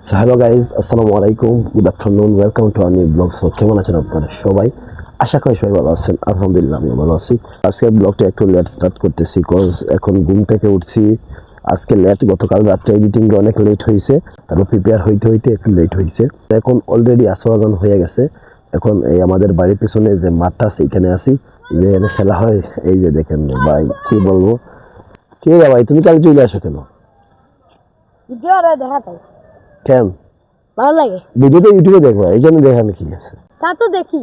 So hello guys, আসসালামু আলাইকুম, good afternoon, welcome to আনি ব্লগ। সো কেমন আছেন আপনারা সবাই? আশা করি সবাই ভালো আছেন। আলহামদুলিল্লাহ আমিও ভালো আছি। আজকের ব্লগটা একটু লেট স্টার্ট করতেছি, কজ এখন ঘুম থেকে উঠছি আজকে লেট। গতকাল রাত্রে এডিটিংয়ে অনেক লেট হয়েছে, আরও প্রিপেয়ার হইতে হইতে একটু লেট হয়েছে। এখন অলরেডি আসর আজান হয়ে গেছে। এখন এই আমাদের বাড়ির পিছনে যে মাঠটা আছে এখানে আছি, যে এখানে খেলা হয়। এই যে দেখেন ভাই, কি বলবো, কে রে ভাই, তুমি কাল চলে আসো কেন? কেন ভালো লাগে? ভিডিও তো ইউটিউবে দেখবা, এখানে দেখানো কি আছে? তা তো দেখি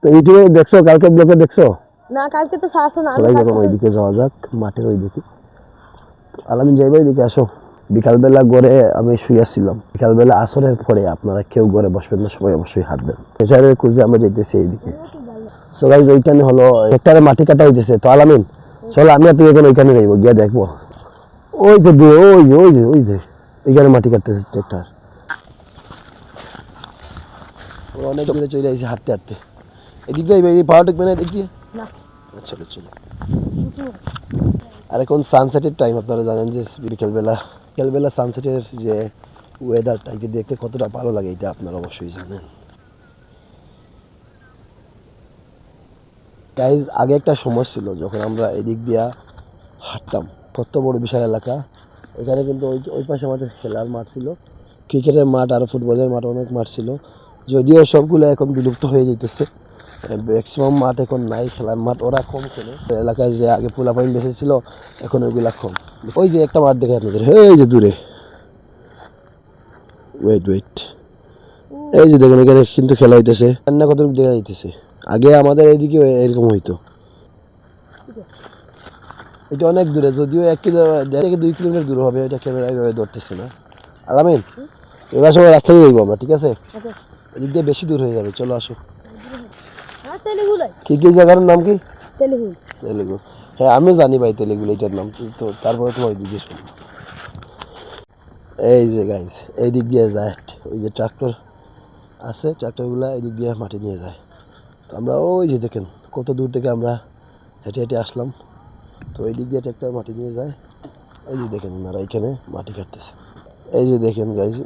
তো ইউটিউবে দেখছো, কালকে ব্লগে দেখছো? না, কালকে তো শাসন না। সবাই যখন ওইদিকে যাওয়া যাক, মাঠের ওইদিকে। আলামিন যাইবা ওইদিকে, আসো। বিকালবেলা গড়ে আমি শুয়েছিলাম। বিকালবেলা আসরের পরে আপনারা কেউ গড়ে বসবেন না, সবাই অবশ্যই হাঁটবেন। এছাড়া খুঁজে আমরা যাইতেছি এইদিকে। সো গাইজ, ওইখানে হলো হেক্টারে মাটি কাটা হইতেছে। তো আলামিন চলো, আমি আর তুই এখন ওইখানে যাইবো, গিয়ে দেখবো। ওই যে দূরে, ওই যে ওইখানে মাটি কাটতেছে ট্রেক্টর। অনেক দূরে চলে আসছে হাঁটতে হাঁটতে। এদিক দিয়ে এই পাওয়া টেকবে না, এদিক দিয়ে। না। চলো চলো। আর এখন সানসেটের টাইম, আপনারা জানেন যে বিকেলবেলা সানসেটের যে ওয়েদারটা, এটা দেখতে কতটা ভালো লাগে এটা আপনারা অবশ্যই জানেন। গাইজ, আগে একটা সময় ছিল যখন আমরা এদিক দিয়া হাঁটতাম, কত বড় বিশাল এলাকা। এখানে কিন্তু ওই পাশে আমাদের খেলার মাঠ ছিল, ক্রিকেটের মাঠ আর ফুটবলের মাঠ, অনেক মাঠ ছিল। যদিও সবগুলো এখন বিলুপ্ত হয়ে যেতেছে, ম্যাক্সিমাম মাঠ এখন নাই, খেলার মাঠ ওরা কম খেলে। এলাকায় যে আগে পোলাপাইন বেশি ছিল, এখন ওইগুলা কম। ওই যে একটা মাঠ দেখে আপনাদের, এই যে দূরে, ওয়েট, এই যে দেখুন, এখানে কিন্তু খেলা হইতেছে। রান্না কতটুকু দেখা যাইতেছে। আগে আমাদের এইদিকে এরকম হইতো। এটা অনেক দূরে, যদিও 1 থেকে 2 কিলোমিটার দূর হবে, এটা ক্যামেরায় ধরতেছে না। আলামিন, এবার সবাই রাস্তা দিয়ে যাইবো আমরা, ঠিক আছে? এদিক দিয়ে বেশি দূর হয়ে যাবে, চলো আসো। কি জায়গার নাম কি? তেলেগু। হ্যাঁ, আমিও জানি ভাই তেলেগু এটার নাম, তো তারপরে তোমার জিজ্ঞেস করি। এই যে গাইস, এই দিক দিয়ে যায়, ওই যে ট্রাক্টর আছে, ট্রাক্টরগুলো এই দিক দিয়ে মাটি নিয়ে যায়। তো আমরা ওই যে দেখেন কত দূর থেকে আমরা হেঁটে হেঁটে আসলাম। তো এই দিক দিয়ে ট্রাক্টর মাটি নিয়ে যায়। এই যে দেখেন ওনারা এখানে মাটি কাটতেছে। এই যে দেখেন গাইস,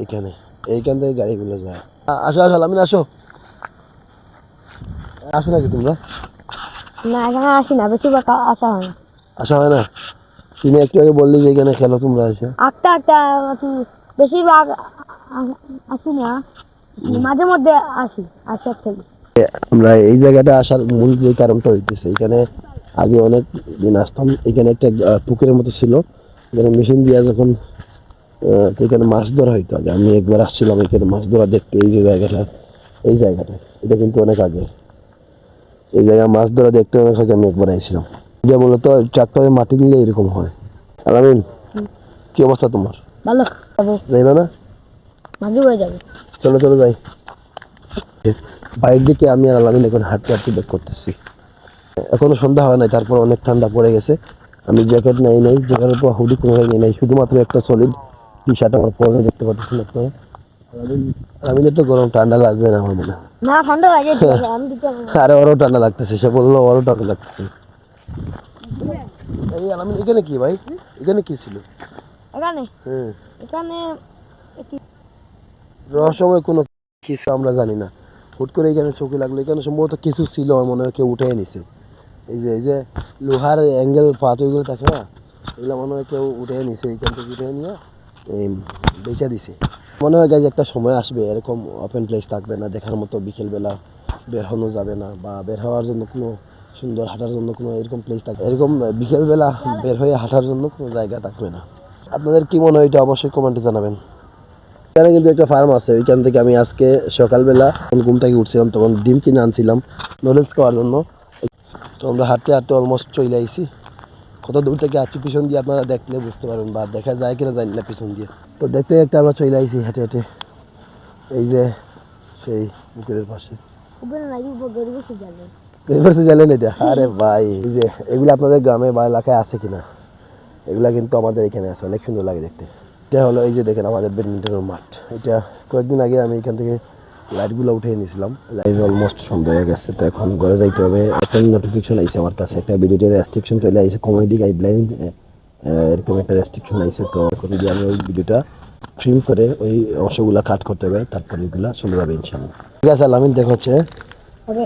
এইখান থেকে গাড়িগুলো যায়। আসো আসো আলামিন, আসো। আসো নাকি তোমরা? না, এখানে আসি না, বেশিরভাগ আসা হয় না। আসা হয় না? তুমি একটু আগে বললি যে এখানে খেলো তোমরা এসে। একটা বেশিরভাগ আসি না, মাঝে মধ্যে আসি, আসা খেলি। আমরা এই জায়গাটা আসার মূল যে কারণটা হইতেছে, এখানে আগে অনেক দিন আসতাম। এখানে একটা পুকুরের মতো ছিল, এখানে মেশিন দিয়ে যখন এখানে মাছ ধরা হইতো। আগে আমি একবার আসছিলাম এখানে মাছ ধরা দেখতে। এই যে জায়গাটা এটা কিন্তু অনেক আগে। এই জায়গায় মাছ ধরা দেখতে অনেক আগে আমি একবার আইছিলাম। যে মূলত ট্রাক্টরে মাটি দিলে এরকম হয়। আলামিন, কি অবস্থা তোমার? ভালো যাবো, যাইবা না? মাঝে হয়ে যাবে। চলো চলো যাই। বাইরের দিকে আমি আর আলামিন এখন হাঁটতে হাঁটতে ব্যাক করতেছি। এখনো সন্ধ্যা হয় নাই, তারপর অনেক ঠান্ডা পড়ে গেছে। আমি জ্যাকেট নাই, জ্যাকেটের উপর হুডি কোনো নাই, শুধুমাত্র একটা সলিড টি শার্ট আমার পরে দেখতে পাচ্ছেন আপনারা। আলামিনের তো গরম, ঠান্ডা লাগবে না আমার মনে হয়। না, ঠান্ডা লাগে, আমি দিতে পারবো না। আরে ওরও ঠান্ডা লাগতেছে, সে বললো ওরও ঠান্ডা লাগতেছে। এই আলামিন, এখানে কি ভাই, এখানে কি ছিল? এখানে রহস্যময় কোনো কিছু আমরা জানি না, হুট করে এখানে চোখে লাগলো। এখানে সম্ভবত কিছু ছিল, আমার মনে হয় কেউ উঠে নিছে। এই যে লোহার অ্যাঙ্গেল পাথরগুলো থাকে না, এগুলো মনে হয় কেউ উঠে নিছে, এখান থেকে উঠে নিয়ে বেচা দিছে। মনে হয় যে একটা সময় আসবে এরকম ওপেন প্লেস থাকবে না দেখার মতো, বিকেলবেলা বের হনো যাবে না, বা বের হওয়ার জন্য কোনো সুন্দর হাঁটার জন্য কোনো এরকম প্লেস থাকবে, এরকম বিকেলবেলা বের হয়ে হাঁটার জন্য কোনো জায়গা থাকবে না। আপনাদের কি মনে হয় এটা অবশ্যই কমেন্টে জানাবেন। এখানে কিন্তু একটা ফার্ম আছে, ওইখান থেকে আমি আজকে সকালবেলা ঘুম থেকে উঠছিলাম, তখন ডিম কিনে আনছিলাম নুডলস খাওয়ার জন্য। তো আমরা হাঁটতে হাঁটতে অলমোস্ট চলে আইছি। কত দূর থেকে আসছি পিছন দিয়ে আপনারা দেখলে বুঝতে পারবেন, বা দেখা যায় কিনা জানি না পিছন দিয়ে। তো দেখতে দেখতে আমরা চলে আইছি হেঁটে হেঁটে, এই যে সেই পুকুরের পাশে। জানেন এটা? আরে ভাই, এই যে এগুলো আপনাদের গ্রামে বা এলাকায় আছে কিনা, এগুলা কিন্তু আমাদের এখানে আছে, অনেক সুন্দর লাগে দেখতে। এটা হলো এই যে দেখেন আমাদের ব্যাডমিন্টনের মাঠ। এটা কয়েকদিন আগে আমি এখান থেকে লাইটগুলো উঠিয়ে নিয়েছিলাম। লাইট অলমোস্ট সন্ধ্যা হয়ে গেছে, তো এখন ঘরে যাইতে হবে। একটা নোটিফিকেশন আইছে আমার কাছে, একটা ভিডিওর রেস্ট্রিকশন চলে আইছে, কমেডি গাইডলাইন এরকম একটা রেস্ট্রিকশন আইছে। তো এখন যদি আমি ওই ভিডিওটা ট্রিম করে ওই অংশগুলা কাট করতে হবে, তারপরে এগুলা সুন্দর হবে ইনশাল্লাহ। ঠিক আছে আলামিন, দেখা হচ্ছে। ওকে